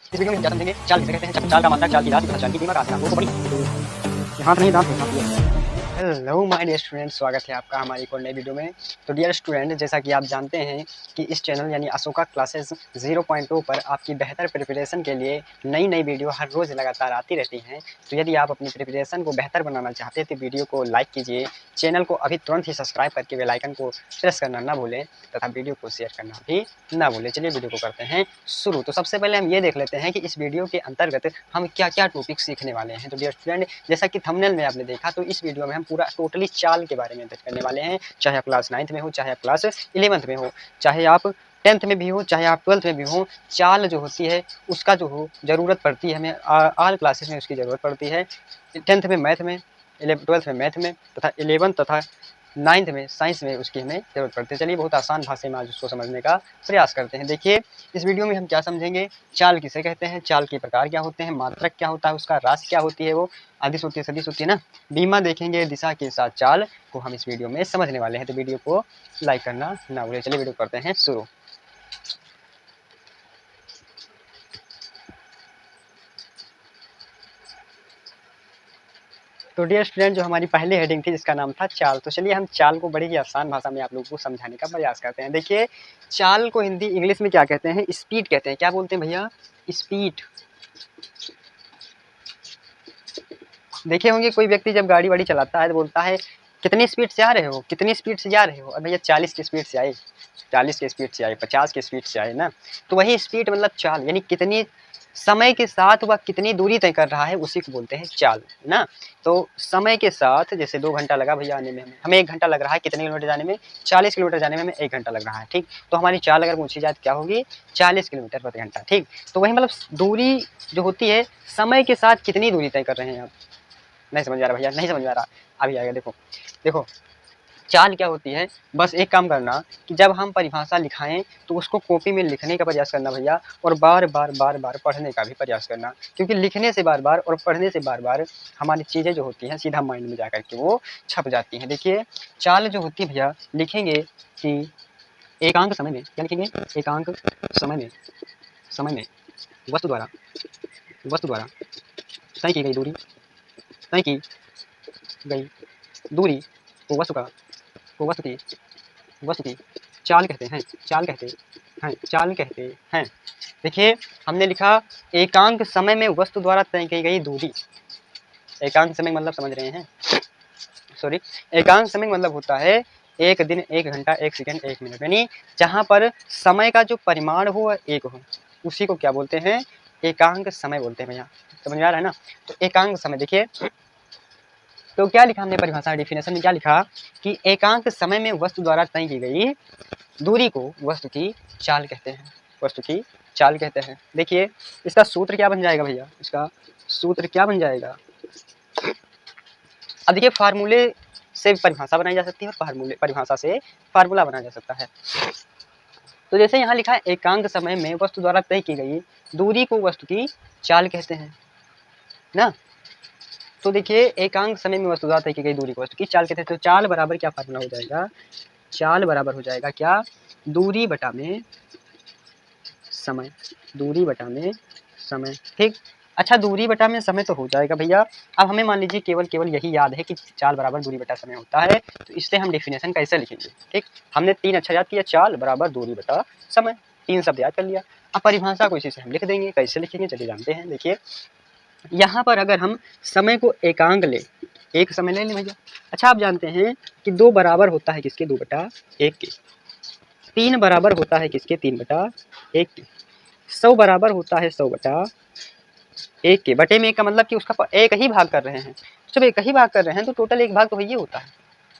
इस वीडियो में हम क्या समझेंगे चाल किसे कहते हैं, चाल का मात्रक, चाल की राशि तथा चाल की सीमा का आसान वो तो बड़ी हाथ नहीं दांत नहीं। हेलो माय डियर स्टूडेंट, स्वागत है आपका हमारी एक और नई वीडियो में। तो डियर स्टूडेंट, जैसा कि आप जानते हैं कि इस चैनल यानी अशोका क्लासेस 0.2 पर आपकी बेहतर प्रिपरेशन के लिए नई नई वीडियो हर रोज़ लगातार आती रहती हैं। तो यदि आप अपनी प्रिपरेशन को बेहतर बनाना चाहते हैं तो वीडियो को लाइक कीजिए, चैनल को अभी तुरंत ही सब्सक्राइब करके बेल आइकन को प्रेस करना ना भूलें तथा वीडियो को शेयर करना भी ना भूलें। चलिए वीडियो को करते हैं शुरू। तो सबसे पहले हम ये देख लेते हैं कि इस वीडियो के अंतर्गत हम क्या क्या टॉपिक सीखने वाले हैं। तो डियर स्टूडेंट, जैसा कि थंबनेल में आपने देखा, तो इस वीडियो में हम पूरा टोटली चाल के बारे में बात करने वाले हैं। चाहे आप क्लास 9th में हो, चाहे आप क्लास 11th में हो, चाहे आप 10th में भी हो, चाहे आप 12th में भी हो, चाल जो होती है उसका जो हो ज़रूरत पड़ती है, हमें ऑल क्लासेस में उसकी ज़रूरत पड़ती है। 10th में मैथ में, 12th में मैथ में तथा 11th तथा 9th में साइंस में उसकी हमें ज़रूरत पड़ती है। चलिए बहुत आसान भाषा में आज उसको समझने का प्रयास करते हैं। देखिए इस वीडियो में हम क्या समझेंगे, चाल किसे कहते हैं, चाल के प्रकार क्या होते हैं, मात्रक क्या होता है, उसका राशि क्या होती है, वो अदिश होती है, सदिश होती है ना, बीमा देखेंगे, दिशा के साथ चाल को हम इस वीडियो में समझने वाले हैं। तो वीडियो को लाइक करना ना भूलें। चलिए वीडियो करते हैं शुरू। तो डियर स्टूडेंट, जो हमारी पहली हेडिंग थी जिसका नाम था चाल, तो चलिए हम चाल को बड़ी ही आसान भाषा में आप लोगों को समझाने का प्रयास करते हैं। देखिए चाल को हिंदी इंग्लिश में क्या कहते हैं, स्पीड कहते हैं। क्या बोलते हैं भैया, स्पीड। देखे होंगे कोई व्यक्ति जब गाड़ी वाड़ी चलाता है तो बोलता है कितनी स्पीड से आ रहे हो, कितनी स्पीड से जा रहे हो, और भैया 40 की स्पीड से आए, 40 की स्पीड से आए, 50 की स्पीड से आए ना। तो वही स्पीड मतलब चाल, यानी कितनी समय के साथ वह कितनी दूरी तय कर रहा है उसी को बोलते हैं चाल ना। तो समय के साथ जैसे 2 घंटा लगा भैया आने में, हमें 1 घंटा लग रहा है, कितने किलोमीटर जाने में, 40 किलोमीटर जाने में हमें 1 घंटा लग रहा है, ठीक। तो हमारी चाल अगर पूछी जाए तो क्या होगी, 40 किलोमीटर प्रति घंटा, ठीक। तो वही मतलब दूरी जो होती है समय के साथ कितनी दूरी तय कर रहे हैं आप। नहीं समझ आ रहा भैया, नहीं समझ आ रहा, अभी आएगा। देखो देखो चाल क्या होती है, बस एक काम करना कि जब हम परिभाषा लिखाएं तो उसको कॉपी में लिखने का प्रयास करना भैया, और बार बार बार बार पढ़ने का भी प्रयास करना, क्योंकि लिखने से बार बार और पढ़ने से बार बार हमारी चीज़ें जो होती हैं सीधा माइंड में जाकर के वो छप जाती हैं। देखिए चाल जो होती है भैया, लिखेंगे कि एकांक समय में, क्या लिखेंगे, एकांक समय में, समय में वस्तु द्वारा, वस्तु द्वारा तय की गई दूरी, तय की गई दूरी को वस्तु का, को वस्तु की चाल कहते हैं, चाल कहते हैं, चाल कहते हैं। देखिए हमने लिखा एकांक समय में वस्तु द्वारा तय की गई दूरी। एकांक समय मतलब समझ रहे हैं, सॉरी, एकांक समय मतलब होता है 1 दिन, 1 घंटा, 1 सेकंड, 1 मिनट, यानी जहाँ पर समय का जो परिमाण हो वह एक हो, उसी को क्या बोलते हैं, एकांक समय बोलते हैं भैया। समझ में आ रहा है ना। तो एकांक समय देखिए, तो क्या लिखा हमने परिभाषा डेफिनेशन में, क्या लिखा कि एकांक समय में वस्तु द्वारा तय की गई दूरी को वस्तु की चाल कहते हैं, वस्तु की चाल कहते हैं। देखिए इसका सूत्र क्या बन जाएगा भैया, इसका सूत्र क्या बन जाएगा। अब देखिए फार्मूले से परिभाषा बनाई जा सकती है और फार्मूले परिभाषा से फार्मूला बनाया जा सकता है। तो जैसे यहाँ लिखा है एकांक समय में वस्तु द्वारा तय की गई दूरी को वस्तु की चाल कहते हैं ना। तो देखिए एकांक समय में वस्तु द्वारा तय की गई दूरी को वस्तु की चाल कहते हैं। तो चाल बराबर क्या फार्मूला हो जाएगा, चाल बराबर हो जाएगा क्या, दूरी बटा में समय, दूरी बटा में समय, ठीक। अच्छा दूरी बटा में समय तो हो जाएगा भैया। अब हमें मान लीजिए केवल केवल यही याद है कि चाल बराबर दूरी बटा समय होता है, तो इससे हम डेफिनेशन कैसे लिखेंगे, ठीक। हमने 3 अच्छा याद किया, चाल बराबर दूरी बटा समय, 3 शब्द याद कर लिया। अब परिभाषा को इसी से हम लिख देंगे, कैसे लिखेंगे चलिए जानते हैं। देखिए यहाँ पर अगर हम समय को एकांक ले, एक समय ले लें भैया। अच्छा आप जानते हैं कि 2 बराबर होता है किसके, 2/1 के, 3 बराबर होता है किसके, 3/1 के, 100 बराबर होता है 100/1 के। बटे में 1 का मतलब कि उसका एक ही भाग कर रहे हैं, जब एक ही भाग कर रहे हैं तो टोटल एक भाग तो वही होता है,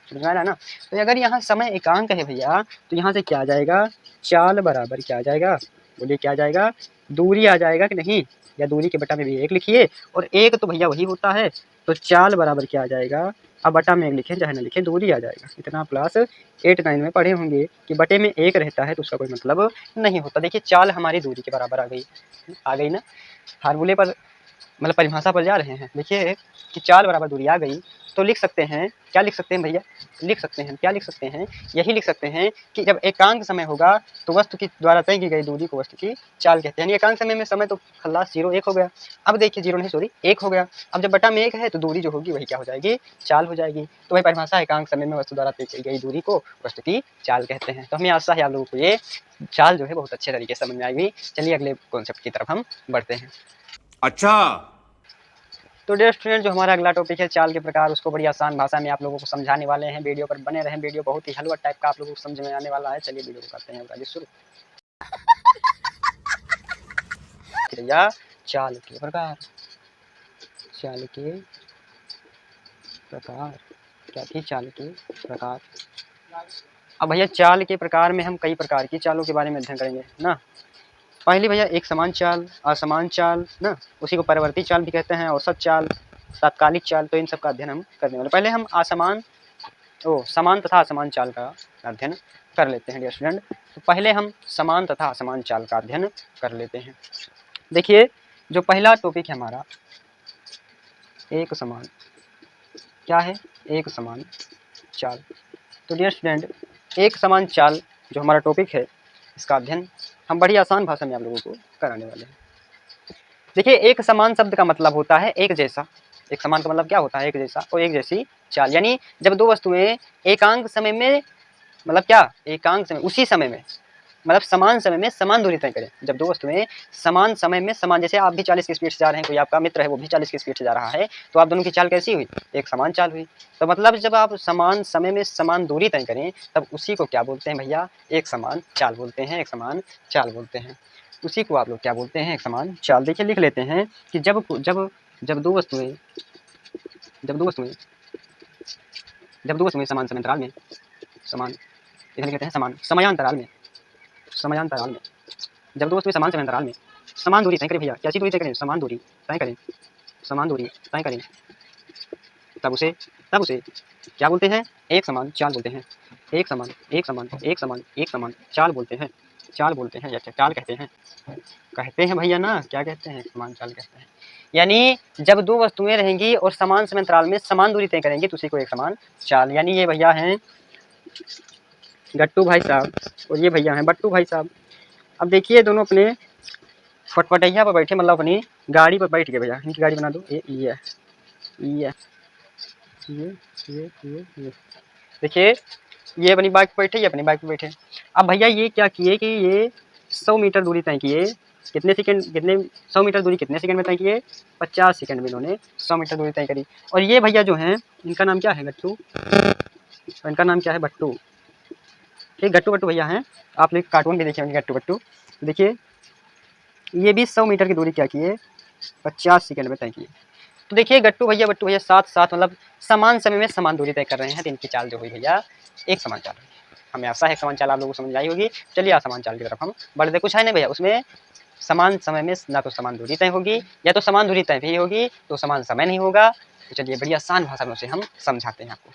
समझ में आ रहा है ना। तो अगर यहाँ समय एकांक है भैया, तो यहाँ से क्या आ जाएगा, चाल बराबर क्या आ जाएगा, बोलिए क्या आ जाएगा, दूरी आ जाएगा कि नहीं, या दूरी के बटा में भी 1 लिखिए, और 1 तो भैया वही होता है, तो चाल बराबर क्या आ जाएगा, अब बटा में 1 लिखें चाहे ना लिखें, दूरी आ जाएगा। इतना क्लास 8-9 में पढ़े होंगे कि बटे में 1 रहता है तो उसका कोई मतलब नहीं होता। देखिए चाल हमारी दूरी के बराबर आ गई ना। फार्मूले पर मतलब परिभाषा पर जा रहे हैं। देखिए कि चाल बराबर दूरी आ गई, तो लिख सकते हैं, क्या लिख सकते हैं भैया, लिख सकते हैं, क्या लिख सकते हैं, यही लिख सकते हैं कि जब एकांक समय होगा तो वस्तु की द्वारा तय की गई दूरी को वस्तु की चाल कहते हैं। यानी एकांक समय में समय तो खल्लास 0 1 हो गया, अब देखिए 0 नहीं सॉरी 1 हो गया, अब जब बटा में 1 है तो दूरी जो होगी वही क्या हो जाएगी, चाल हो जाएगी। तो वही परिभाषा एकांक समय में वस्तु द्वारा तय की गई दूरी को वस्तु की चाल कहते हैं। तो हमें आशा है आप लोगों को ये चाल जो है बहुत अच्छे तरीके से समझ में आएगी। चलिए अगले कॉन्सेप्ट की तरफ हम बढ़ते हैं। अच्छा, तो डियर स्टूडेंट, जो हमारा अगला टॉपिक है चाल के प्रकार, उसको बड़ी आसान भाषा में आप लोगों को समझाने वाले हैं। वीडियो पर बने रहें, वीडियो बहुत ही हलवा टाइप का आप लोगों को समझ में आने वाला है। चलिए वीडियो को करते हैं आगे शुरू। भैया चाल के प्रकार, चाल के प्रकार, क्या थी चाल के प्रकार। अब भैया चाल के प्रकार में हम कई प्रकार की चालों के बारे में अध्ययन करेंगे ना। पहली भैया एक समान चाल, असमान चाल ना, उसी को परिवर्ती चाल भी कहते हैं, औसत चाल, तात्कालिक चाल। तो इन सब का अध्ययन हम करने वाले। पहले हम समान तथा असमान चाल का अध्ययन कर लेते हैं डियर स्टूडेंट। तो पहले हम समान तथा असमान चाल का अध्ययन कर लेते हैं। देखिए जो पहला टॉपिक है हमारा, एक समान, क्या है, एक समान चाल। तो डियर स्टूडेंट, एक समान चाल जो हमारा टॉपिक है, इसका अध्ययन हम बड़ी आसान भाषा में आप लोगों को कराने वाले हैं। देखिए एक समान शब्द का मतलब होता है एक जैसा। एक समान का मतलब क्या होता है, एक जैसा और एक जैसी चाल। यानी जब दो वस्तुएं एकांक समय में, मतलब क्या, एकांक समय उसी समय में, मतलब समान समय में समान दूरी तय करें। जब दो वस्तुएं समान समय में समान, जैसे आप भी 40 की स्पीड से जा रहे हैं, कोई आपका मित्र है वो भी 40 की स्पीड से जा रहा है, तो आप दोनों की चाल कैसी हुई, एक समान चाल हुई। तो मतलब जब आप समान समय में समान दूरी तय करें तब उसी को क्या बोलते हैं भैया, एक समान चाल बोलते हैं, एक समान चाल बोलते हैं। उसी को आप लोग क्या बोलते हैं, एक समान चाल। देखिए लिख लेते हैं कि जब जब जब दो वस्तुएं जब दो वस्तुएं जब दो वस्तुएं समान समयांतराल में, समान, इधर कहते हैं समान समयांतराल में, समयांतराल में, जब दो वस्तुएं समान समयांतराल में समान दूरी तय करें भैया, कैसी दूरी तय करें, समान दूरी तय करें, समान दूरी तय करें, तब उसे क्या बोलते हैं, एक समान चाल बोलते हैं। एक समान, एक समान, एक समान, एक समान चाल बोलते हैं, चाल बोलते हैं, या चाल कहते हैं, कहते हैं भैया ना, क्या कहते हैं, समान चाल कहते हैं। यानी जब दो वस्तुएं रहेंगी और समान समयांतराल में समान दूरी तय करेंगी तो उसी को एक समान चाल। यानी ये भैया हैं गट्टू भाई साहब और ये भैया हैं बट्टू भाई साहब। अब देखिए दोनों अपने फटफटैया पर बैठे, मतलब अपनी गाड़ी पर बैठ गए भैया। इनकी गाड़ी बना दो, ये ये देखिए ये अपनी बाइक पर बैठे, ये अपनी बाइक पर बैठे। अब भैया ये क्या किए कि ये 100 मीटर दूरी तय किए, कितने सेकंड, कितने 100 मीटर दूरी कितने सेकंड में तय किए, 50 सेकंड में इन्होंने 100 मीटर दूरी तय करी। और ये भैया जो हैं इनका नाम क्या है, गट्टू, और इनका नाम क्या है, बट्टू। ठीक, गट्टू बट्टू भैया हैं। आप लोग कार्टून भी देखे होंगे गट्टू बट्टू। देखिए ये भी 100 मीटर की दूरी क्या किए, 50 सेकंड में तय किए। तो देखिए गट्टू भैया बट्टू भैया साथ साथ, मतलब समान समय में समान दूरी तय कर रहे हैं। तो इनकी चाल जो हुई भैया एक समान चाल हुई। हमें आशा है समान चाल आप लोगों को समझ आई होगी। चलिए असमान चाल की तरफ हम बढ़ते। कुछ है नहीं भैया उसमें, समान समय में ना तो समान दूरी तय होगी, या तो समान दूरी तय भी होगी तो समान समय नहीं होगा। तो चलिए बड़ी आसान भाषा में उसे हम समझाते हैं आपको।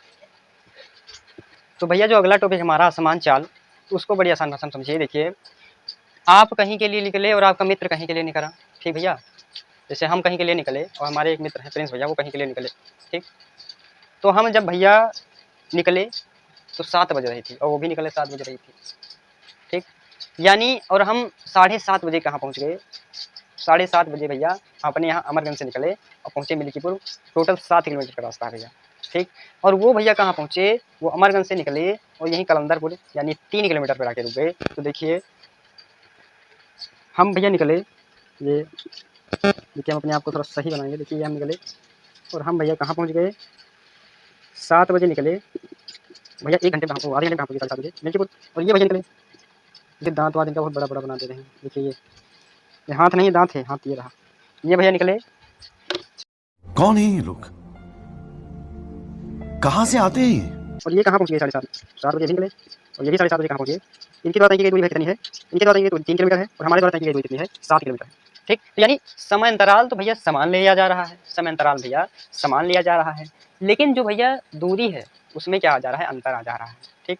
तो भैया जो अगला टॉपिक हमारा असमान चाल, तो उसको बड़ी आसान भाषा में समझिए। देखिए आप कहीं के लिए निकले और आपका मित्र कहीं के लिए निकला, ठीक भैया। जैसे हम कहीं के लिए निकले और हमारे एक मित्र हैं प्रिंस भैया, वो कहीं के लिए निकले, ठीक। तो हम जब भैया निकले तो 7 बज रही थी और वो भी निकले 7 बज रही थी, ठीक। यानी और हम 7:30 बजे कहाँ पहुँच गए, 7:30 बजे भैया अपने यहाँ अमरगंज से निकले और पहुँचे मिल्कीपुर। टोटल 7 किलोमीटर का रास्ता है भैया, ठीक। और वो भैया कहाँ पहुँचे, वो अमरगंज से निकले और यहीं कलंदरपुर यानी 3 किलोमीटर पर आके रुक गए। तो देखिए हम भैया निकले, ये देखिए हम अपने आप को थोड़ा सही बनाएंगे। देखिए ये हम निकले और हम भैया कहाँ पहुँच गए, 7 बजे निकले भैया, 1 घंटे में, आधे घंटे में पहुँचे 7:30 बजे मिल्कीपुर। और ये भैया निकले, देखिए दांत वात इनका बहुत बड़ा बड़ा बना दे रहे हैं। देखिए ये हाथ नहीं, दांत है, हाथ ये रहा। ये भैया निकले, कौन है ये लोग, कहाँ से आते हैं? और ये कहाँ पहुँच गए, 7:30 बजे भी निकले और ये भी 7:30 बजे कहाँ पहुँचे। इनके द्वारा तय की गई दूरी कितनी है, इनके द्वारा तय की गई दूरी 3 किलोमीटर है और हमारे द्वारा तय की गई दूरी कितनी है, 7 किलोमीटर है, ठीक। तो यानी समय अंतराल तो भैया समान लिया जा रहा है, समय अंतराल भैया समान लिया जा रहा है, लेकिन जो भैया दूरी है उसमें क्या आ जा रहा है, अंतर आ जा रहा है, ठीक।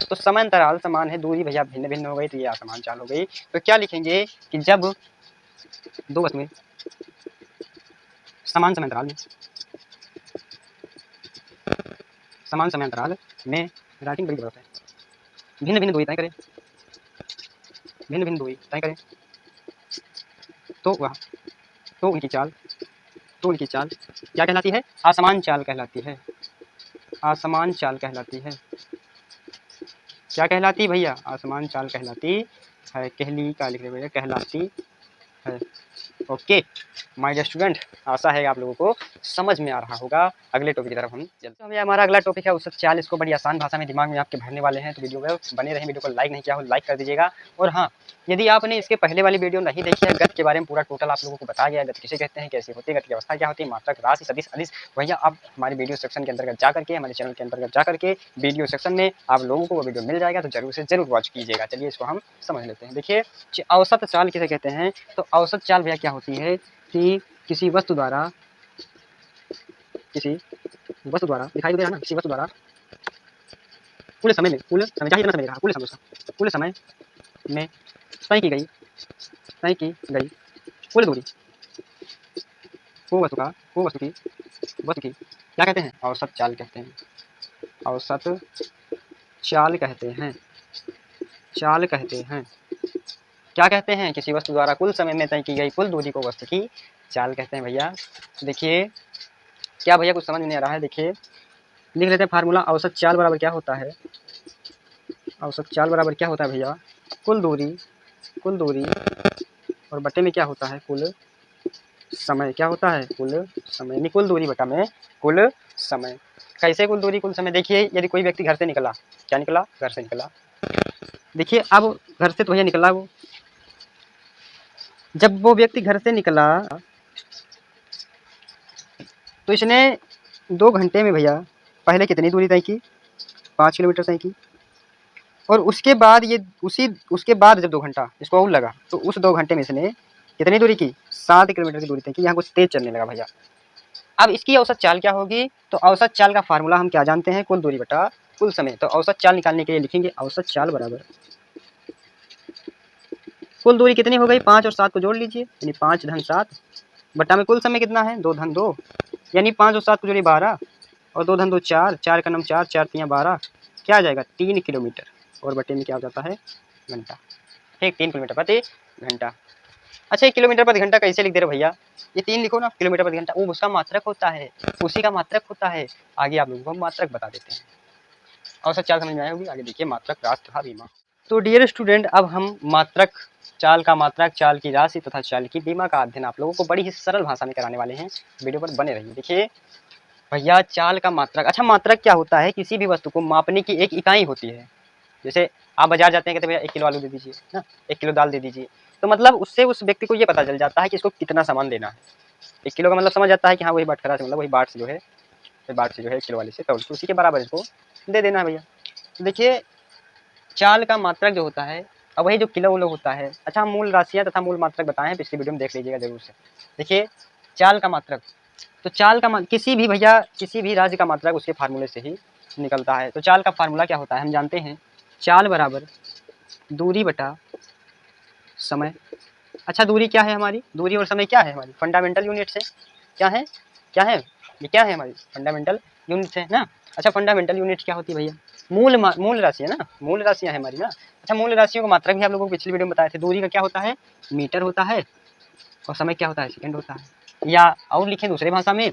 तो समय अंतराल समान है, दूरी भैया भिन्न भिन्न हो गई, तो ये असमान चाल हो गई। तो क्या लिखेंगे कि जब दो वस्तुएं समान समय अंतराल में, समान समय अंतराल में राइटिंग बड़ी जरूरत है। भिन्न भिन्न दूरी तय करें, भिन्न भिन्न दूरी तय करें तो वह तो उनकी चाल, तो उनकी चाल क्या कहलाती है? असमान चाल कहलाती है। असमान चाल कहलाती है। क्या कहलाती भैया? असमान चाल कहलाती है। कहली का लिख रहे भैया, कहलाती है। ओके माय डियर स्टूडेंट, आशा है आप लोगों को समझ में आ रहा होगा। अगले टॉपिक की तरफ हम चलते हैं। तो हमें हमारा अगला टॉपिक है औसत चाल। इसको बड़ी आसान भाषा में दिमाग में आपके भरने वाले हैं, तो वीडियो में बने रहें। वीडियो को लाइक नहीं किया हो लाइक कर दीजिएगा। और हाँ, यदि आपने इसके पहले वाली वीडियो नहीं देखी है, गत के बारे में पूरा टोटल आप लोगों को बताया गया है, गत किसे कहते हैं, कैसे होती है, गत की अवस्था क्या होती है, मात्रक, राशि, सदिश, अदिश, भैया आप हमारे वीडियो सेक्शन के अंतर्गत जा करके, हमारे चैनल के अंतर्गत जा करके वीडियो सेक्शन में आप लोगों को वो वीडियो मिल जाएगा, तो जरूर से जरूर वॉच कीजिएगा। चलिए इसको हम समझ लेते हैं। देखिए औसत चाल किसे कहते हैं? तो औसत चाल भैया क्या होती है कि किसी वस्तु द्वारा दिखाई दे रहा ना, किसी वस्तु द्वारा पूरे समय में, पूरे समय चाहे जितना समय रहा, पूरे समय में तय की गई कुल दूरी को वस्तु की क्या कहते हैं? औसत चाल कहते हैं। औसत चाल कहते हैं। चाल कहते हैं। क्या कहते हैं? किसी वस्तु द्वारा कुल समय में तय की गई कुल दूरी को वस्तु की चाल कहते हैं भैया। देखिए क्या भैया कुछ समझ नहीं आ रहा है? देखिए लिख लेते हैं फार्मूला। औसत चाल बराबर क्या होता है? औसत चाल बराबर क्या होता है भैया? कुल दूरी और बटे में क्या होता है? कुल समय। क्या होता है? कुल समय, नहीं कुल दूरी बटा में कुल समय। कैसे कुल दूरी कुल समय? देखिए यदि कोई व्यक्ति घर से निकला, क्या निकला? घर से निकला। देखिए अब घर से तो भैया निकला वो, जब वो व्यक्ति घर से निकला तो इसने 2 घंटे में भैया पहले कितनी दूरी तय की? 5 किलोमीटर तय की। और उसके बाद ये उसके बाद जब 2 घंटा इसको और लगा तो उस 2 घंटे में इसने कितनी दूरी की? 7 किलोमीटर की दूरी तय की। यहाँ कुछ तेज चलने लगा भैया। अब इसकी औसत चाल क्या होगी? तो औसत चाल का फार्मूला हम क्या जानते हैं? कुल दूरी बटा कुल समय। तो औसत चाल निकालने के लिए लिखेंगे औसत चाल बराबर कुल दूरी कितनी हो गई? 5 और 7 को जोड़ लीजिए, यानी 5 धन 7 बटा में कुल समय कितना है? 2 धन 2, यानी 5 और 7 को जोड़िए 12 और 2 धन 2 4, 4 का नाम 4, 4 तियाँ 12, क्या आ जाएगा? 3 किलोमीटर और बटे में क्या हो जाता है? घंटा। ठीक, 3 किलोमीटर प्रति घंटा। अच्छा 1 किलोमीटर प्रति घंटा कैसे लिख दे रहे भैया? ये 3 लिखो ना, किलोमीटर प्रति घंटा, वो उसका मात्रक होता है, उसी का मात्रक होता है। आगे आप लोगों को मात्रक बता देते हैं। औसत चाल समझ में आई होगी। आगे देखिए मात्रक, राशि तथा बीमा। तो डियर स्टूडेंट, अब हम मात्रक, चाल का मात्रक, चाल की राशि तथा चाल की बीमा का अध्ययन आप लोगों को बड़ी ही सरल भाषा में कराने वाले हैं। वीडियो पर बने रहिए। देखिए भैया चाल का मात्रक, अच्छा मात्रक क्या होता है? किसी भी वस्तु को मापने की एक इकाई होती है। जैसे आप बाजार जाते हैं, कहते हैं भैया 1 किलो आलू दे दीजिए ना, 1 किलो दाल दे दीजिए, तो मतलब उससे उस व्यक्ति को ये पता चल जाता है कि इसको कितना सामान देना है। 1 किलो का मतलब समझ जाता है कि हाँ वही बाटखरा से, मतलब वही बाट से जो है 1 किलो वाले से तौल के उसी के बराबर इसको दे देना है भैया। तो देखिए चाल का मात्रक जो होता है, अब वही जो किलो उलो होता है। अच्छा हम मूल राशियाँ तथा मूल मात्रक बताए हैं, पिछली वीडियो में देख लीजिएगा जरूर से। देखिए चाल का मात्रक, तो चाल का किसी भी भैया किसी भी राज्य का मात्रक उसके फार्मूले से ही निकलता है। तो चाल का फार्मूला क्या होता है? हम जानते हैं चाल बराबर दूरी बटा समय। अच्छा दूरी क्या है हमारी? दूरी और समय क्या है हमारी? फंडामेंटल यूनिट्स है। क्या है? क्या है? ये क्या है हमारी? फंडामेंटल यूनिट्स है ना। अच्छा फंडामेंटल यूनिट क्या होती है भैया? मूल राशि है ना, मूल राशियाँ है हमारी ना। अच्छा मूल राशियों का मात्रक भी आप लोगों को पिछली वीडियो में बताए थे। दूरी का क्या होता है? मीटर होता है और समय क्या होता है? सेकंड होता है। या और लिखें दूसरे भाषा में,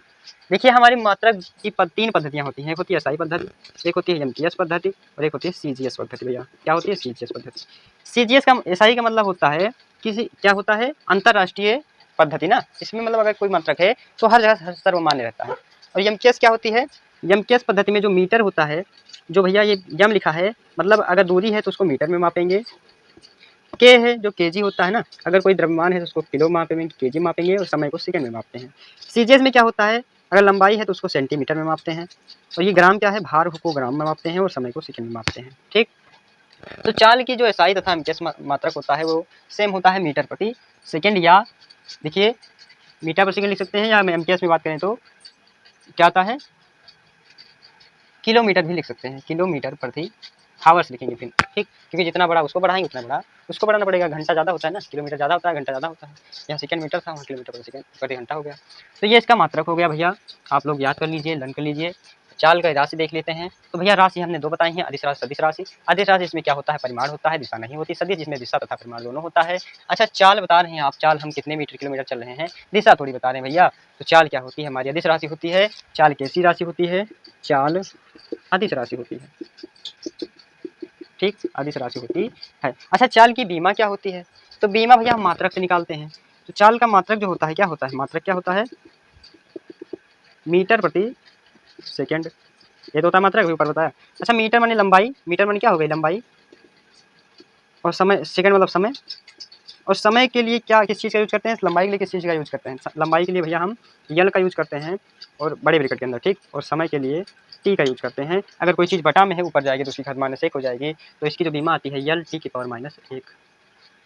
देखिए हमारी मात्रक की 3 पद्धतियाँ होती हैं। एक होती है एसआई पद्धति, एक होती है एमटीएस पद्धति और एक होती है सीजीएस पद्धति। भैया क्या होती है? सीजीएस पद्धति। सीजीएस का, एसआई का मतलब होता है किसी, क्या होता है? अंतरराष्ट्रीय पद्धति ना। इसमें मतलब अगर कोई मात्रक है तो हर जगह सर्वमान्य रहता है। और एमटीएस क्या होती है? एमटीएस पद्धति में जो मीटर होता है, जो भैया ये यम लिखा है, मतलब अगर दूरी है तो उसको मीटर में मापेंगे। के है जो केजी होता है ना, अगर कोई द्रव्यमान है तो उसको किलो मापेंगे, केजी मापेंगे, और समय को सेकंड में मापते हैं। सीजीएस में क्या होता है? अगर लंबाई है तो उसको सेंटीमीटर में मापते हैं। और ये ग्राम क्या है? भार को ग्राम में मापते हैं और समय को सेकंड में मापते हैं। ठीक, तो चाल की जो एसआई तथा एमटीएस मात्रक होता है वो सेम होता है मीटर प्रति सेकंड, या देखिए मीटर प्रति सेकंड लिख सकते हैं, या एमटीएस में बात करें तो क्या आता है? किलोमीटर भी लिख सकते हैं, किलोमीटर प्रति हावर्स लिखेंगे फिर, ठीक, क्योंकि जितना बड़ा उसको बढ़ाएंगे उतना बड़ा उसको बढ़ाना पड़ेगा। घंटा ज़्यादा होता है ना, किलोमीटर ज़्यादा होता है, घंटा ज़्यादा होता है। यहाँ सेकंड मीटर था, वहाँ किलोमीटर प्रति सेकंड प्रति घंटा हो गया। तो ये इसका मात्रक हो गया भैया, आप लोग याद कर लीजिए, लर्न कर लीजिए। चाल का राशि देख लेते हैं। तो भैया राशि हमने दो बताई हैं, अदिश राशि, सदिश राशि। अदिश राशि इसमें क्या होता है, परिमाण होता है, दिशा नहीं होती। सदिश जिसमें दिशा तथा परिमाण दोनों होता है। अच्छा चाल बता रहे हैं आप, चाल हम कितने मीटर किलोमीटर चल रहे हैं, दिशा थोड़ी बता रहे हैं भैया। तो चाल क्या होती है, हमारी अदिश राशि होती है। चाल कैसी राशि होती है, चाल अदिश राशि होती है, ठीक, अदिश राशि होती है। अच्छा चाल की बीमा क्या होती है, तो बीमा भैया हम मात्रक से निकालते हैं। तो चाल का मात्रक जो होता है क्या होता है, मात्रक क्या होता है, मीटर प्रति सेकंड, ये तो होता है मात्रक, ऊपर होता है। अच्छा मीटर माने लंबाई, मीटर माने क्या हो गई लंबाई, और समय, सेकंड मतलब समय। और समय के लिए क्या किस चीज़ का यूज करते हैं, लंबाई के लिए किस चीज़ का यूज करते हैं, लंबाई के लिए भैया हम यल का यूज करते हैं, और बड़े ब्रैकेट के अंदर, ठीक। और समय के लिए टी का यूज करते हैं। अगर कोई चीज़ बटा में है ऊपर जाएगी तो उसकी घात माइनस 1 हो जाएगी, तो इसकी जो बीमा आती है यल टी की पावर -1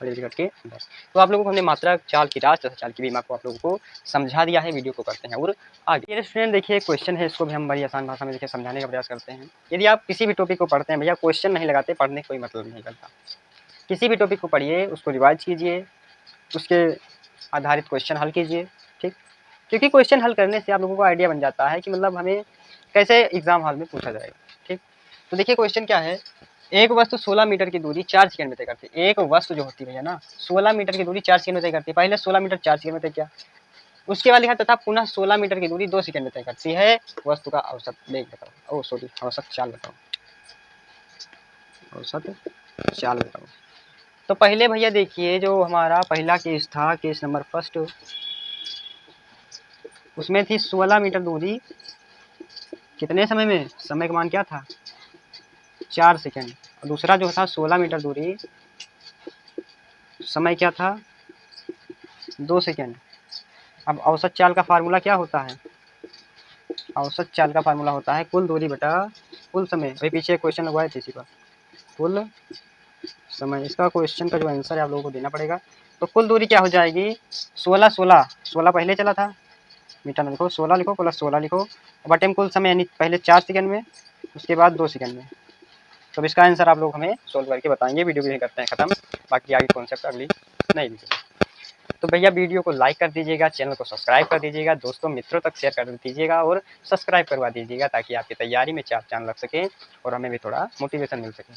बड़े ब्रैकेट के अंदर। तो आप लोगों को हमने मात्रक, चाल की राशि तथा चाल की बीमा को आप लोगों को समझा दिया है। वीडियो को करते हैं और आगे। ये स्टूडेंट देखिए क्वेश्चन है, इसको भी हम बड़ी आसान भाषा में देखिए समझाने का प्रयास करते हैं। यदि आप किसी भी टॉपिक को पढ़ते हैं भैया, क्वेश्चन नहीं लगाते, पढ़ने का कोई मतलब नहीं बनता। किसी भी टॉपिक को पढ़िए, उसको रिवाइज कीजिए, उसके आधारित क्वेश्चन हल कीजिए, ठीक। क्योंकि क्वेश्चन हल करने से आप लोगों को आइडिया बन जाता है कि मतलब हमें कैसे एग्जाम हॉल में पूछा जाएगा, ठीक। तो देखिए क्वेश्चन क्या है, एक वस्तु 16 मीटर की दूरी 4 सेकंड में तय करती है। एक वस्तु जो होती है भैया ना, 16 मीटर की दूरी 4 सेकंड में तय करती है। पहले 16 मीटर 4 सेकंड में तय किया, उसके बाद लिखा तथा पुनः 16 मीटर की दूरी 2 सेकंड में तय करती है। वस्तु का औसत वेग बताओ, सॉरी औसत चाल बताओ, औसत चाल बताओ। तो पहले भैया देखिए, जो हमारा पहला केस था, केस नंबर फर्स्ट, उसमें थी 16 मीटर दूरी कितने समय में, समय का मान क्या था 4 सेकंड। और दूसरा जो था 16 मीटर दूरी, समय क्या था 2 सेकंड। अब औसत चाल का फार्मूला क्या होता है, औसत चाल का फार्मूला होता है कुल दूरी बटा कुल समय। वही पीछे क्वेश्चन लगवाए थे इसी पर, कुल समय। इसका क्वेश्चन का जो आंसर है आप लोगों को देना पड़ेगा। तो कुल दूरी क्या हो जाएगी, 16 16 16 पहले चला था, मीटर में लिखो 16 लिखो प्लस 16 लिखो, बटे में कुल समय यानी पहले 4 सेकंड में, उसके बाद 2 सेकंड में। तो इसका आंसर आप लोग हमें सोल्व करके बताएंगे। वीडियो भी करते हैं खत्म, बाकी आगे कॉन्सेप्ट अगली नई वीडियो। तो भैया वीडियो को लाइक कर दीजिएगा, चैनल को सब्सक्राइब कर दीजिएगा, दोस्तों मित्रों तक शेयर कर दीजिएगा और सब्सक्राइब करवा दीजिएगा, ताकि आपकी तैयारी में चार चांद लग सके और हमें भी थोड़ा मोटिवेशन मिल सके।